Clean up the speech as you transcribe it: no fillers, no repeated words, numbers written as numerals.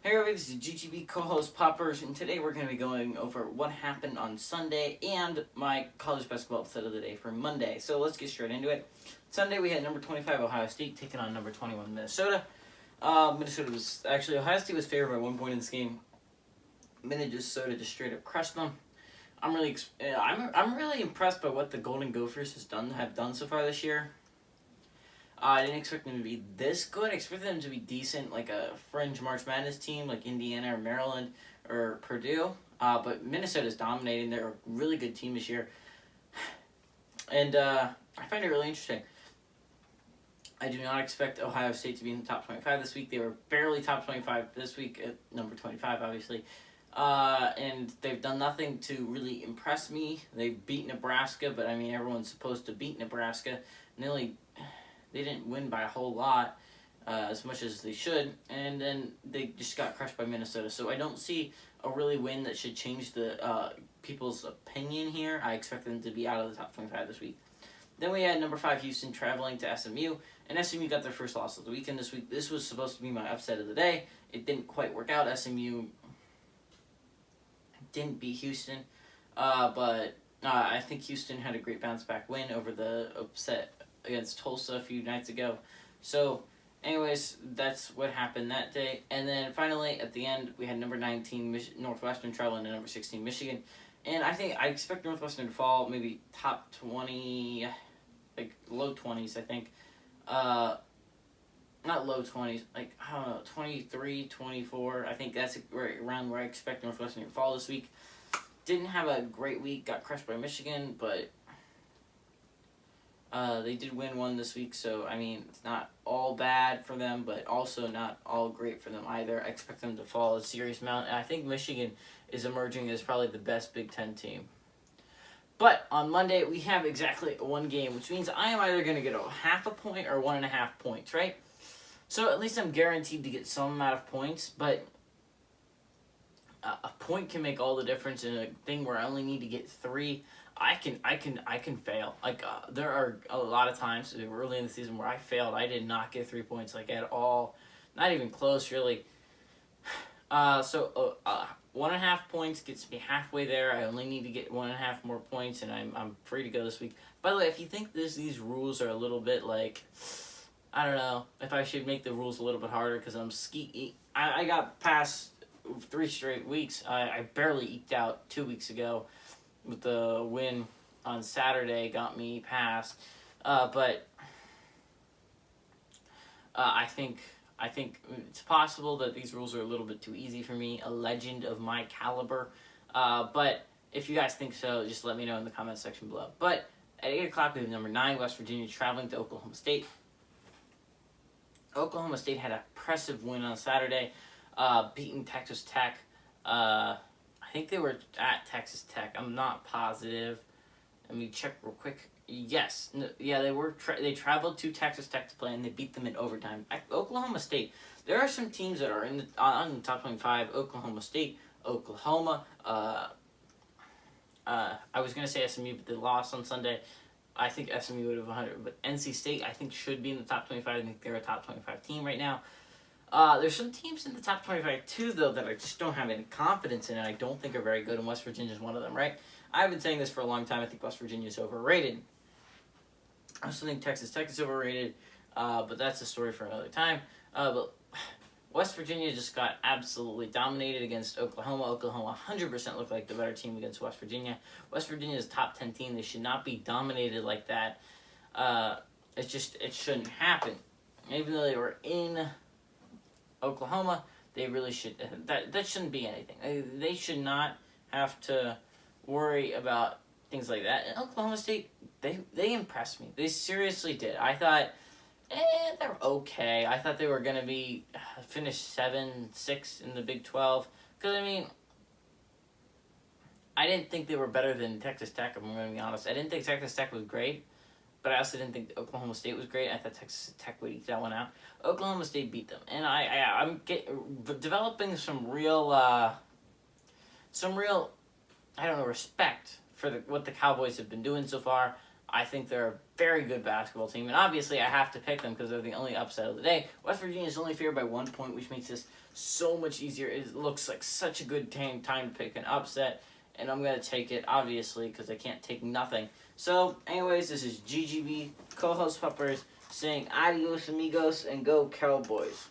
Hey everybody, this is GGB co-host Poppers, and today we're going to be going over what happened on Sunday and my college basketball upset of the day for Monday. So let's get straight into it. Sunday we had number 25 Ohio State taking on number 21 Minnesota. Ohio State was favored by 1 point in this game. Minnesota just straight up crushed them. I'm really impressed by what the Golden Gophers have done so far this year. I didn't expect them to be this good. I expected them to be decent, like a fringe March Madness team, like Indiana or Maryland or Purdue. But Minnesota's dominating. They're a really good team this year. And I find it really interesting. I do not expect Ohio State to be in the top 25 this week. They were barely top 25 this week at number 25, obviously. And they've done nothing to really impress me. They beat Nebraska, but I mean, everyone's supposed to beat Nebraska. And they didn't win by a whole lot, as much as they should, and then they just got crushed by Minnesota. So I don't see a really win that should change the people's opinion here. I expect them to be out of the top 25 this week. Then we had number 5 Houston traveling to SMU, and SMU got their first loss of the weekend this week. This was supposed to be my upset of the day. It didn't quite work out. SMU didn't beat Houston, but I think Houston had a great bounce back win over the upset against Tulsa a few nights ago. So, anyways, that's what happened that day. And then finally, at the end, we had number 19 Northwestern traveling to number 16 Michigan. And I expect Northwestern to fall maybe top 20, like low 20s, I think. Not low 20s, like, I don't know, 23, 24. I think that's right around where I expect Northwestern to fall this week. Didn't have a great week, got crushed by Michigan, but they did win one this week, so, I mean, it's not all bad for them, but also not all great for them either. I expect them to fall a serious amount, and I think Michigan is emerging as probably the best Big Ten team. But on Monday, we have exactly one game, which means I am either going to get a half a point or 1.5 points, right? So at least I'm guaranteed to get some amount of points, but a point can make all the difference in a thing where I only need to get 3. I can fail. Like, there are a lot of times early in the season where I failed. I did not get 3 points, like, at all. Not even close, really. 1.5 points gets me halfway there. I only need to get 1.5 more points, and I'm free to go this week. By the way, if you think these rules are a little bit, like, I don't know, if I should make the rules a little bit harder, because I got past 3 straight weeks. I barely eked out 2 weeks ago with the win on Saturday, got me past. But I think it's possible that these rules are a little bit too easy for me, a legend of my caliber. But if you guys think so, just let me know in the comment section below. But at 8 o'clock, we have number 9, West Virginia, traveling to Oklahoma State. Oklahoma State had an impressive win on Saturday, beating Texas Tech. I think they were at Texas Tech. I'm not positive. Let me check real quick. Yes. Yeah, they were. They traveled to Texas Tech to play, and they beat them in overtime. Oklahoma State. There are some teams that are on the top 25. Oklahoma State, Oklahoma. I was going to say SMU, but they lost on Sunday. I think SMU would have 100. But NC State, I think, should be in the top 25. I think they're a top 25 team right now. There's some teams in the top 25 too, though, that I just don't have any confidence in, and I don't think are very good, and West Virginia is one of them, right? I've been saying this for a long time. I think West Virginia is overrated. I also think Texas Tech is overrated, but that's a story for another time. But West Virginia just got absolutely dominated against Oklahoma. Oklahoma 100% looked like the better team against West Virginia. West Virginia is a top 10 team. They should not be dominated like that. It shouldn't happen. Even though they were in Oklahoma, they really should. That shouldn't be anything. They should not have to worry about things like that. And Oklahoma State, they impressed me. They seriously did. I thought, they're okay. I thought they were going to finish 7-6 in the Big 12. Because, I mean, I didn't think they were better than Texas Tech, I'm going to be honest. I didn't think Texas Tech was great, but I also didn't think Oklahoma State was great. I thought Texas Tech would eke that one out. Oklahoma State beat them. And I'm developing some real, I don't know, respect for what the Cowboys have been doing so far. I think they're a very good basketball team, and obviously I have to pick them because they're the only upset of the day. West Virginia is only favored by 1 point, which makes this so much easier. It looks like such a good time to pick an upset, and I'm going to take it, obviously, because I can't take nothing. So, anyways, this is GGB, co-host Puppers, saying adios amigos, and go Cowboys.